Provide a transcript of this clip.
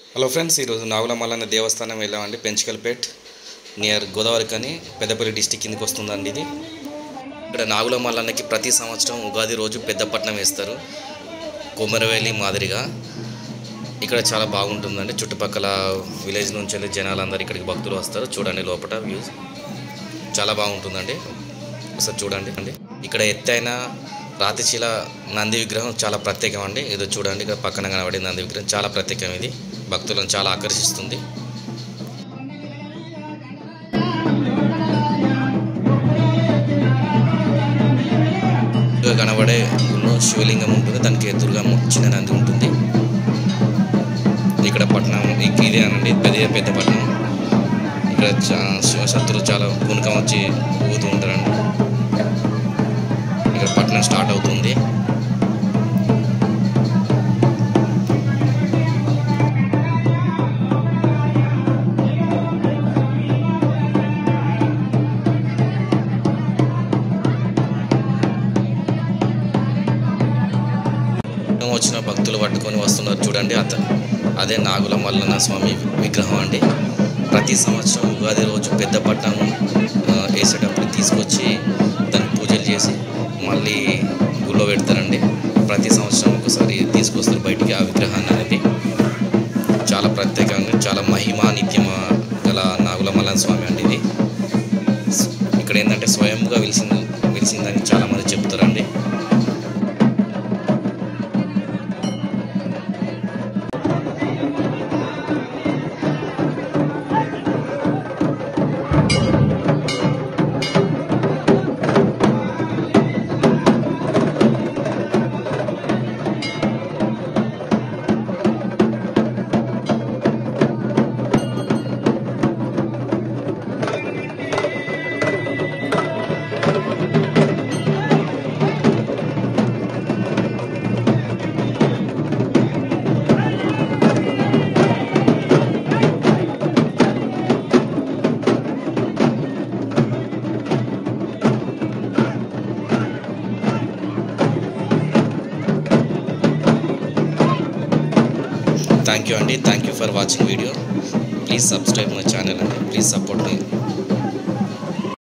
Hello friends, ఈరోజు నాగుల మల్లన్న దేవస్థానం వెళ్ళామండి. Penchikalpet near Godavari కని పెద్దపల్లి డిస్టిక్ కిందకి వస్తుందండి. ఇది ఇక్కడ నాగుల మల్లన్నకి ప్రతి సంవత్సరం ఉగాది రోజు పెద్ద పట్నం వేస్తారు, కొమరవేలి మాదిరిగా. ఇక్కడ చాలా బాగుంటుందండి. చుట్టుపక్కల విలేజ్ నుంచి వెళ్ళి జనాలందరూ ఇక్కడికి భక్తులు వస్తారు. చూడండి, లోపల వ్యూస్ చాలా బాగుంటుందండి. ఒకసారి చూడండి అండి. ఇక్కడ ఎత్తైన రాతిశిల నంది విగ్రహం చాలా ప్రత్యేకం అండి. ఏదో చూడండి, ఇక్కడ పక్కన కనబడే నంది విగ్రహం చాలా ప్రత్యేకం. ఇది భక్తులను చాలా ఆకర్షిస్తుంది. కనబడే శివలింగం ఉంటుంది, దానికి ఎదురుగా చిన్న నంది ఉంటుంది. ఇక్కడ పట్టణం ఇదే అనండి, పెద్ద పట్టణం. ఇక్కడ శివశక్తులు చాలా పూనకం వచ్చి ఊగుతూ ఉంటారండి. ఇక్కడ పట్టణం స్టార్ట్ అవుతుంది. వచ్చిన భక్తులు పట్టుకొని వస్తున్నారు చూడండి. అదే నాగుల మల్లన్న స్వామి విగ్రహం అండి. ప్రతి సంవత్సరం ఉగాది రోజు పెద్ద పట్నం వేసేటప్పుడు తీసుకొచ్చి దాన్ని పూజలు చేసి మళ్ళీ గుళ్ళో పెడతారండి. ప్రతి సంవత్సరం ఒకసారి తీసుకొస్తారు బయటికి ఆ విగ్రహాన్ని. అనేది చాలా ప్రత్యేకంగా, చాలా మహిమా నిత్యం గల నాగుల మల్లన్న స్వామి అండి. ఇది ఇక్కడ ఏంటంటే స్వయంగా వెలిసిందని చాలామంది చెప్తారండి. Thank you అండి. Thank you for watching video. Please subscribe my channel and please support me.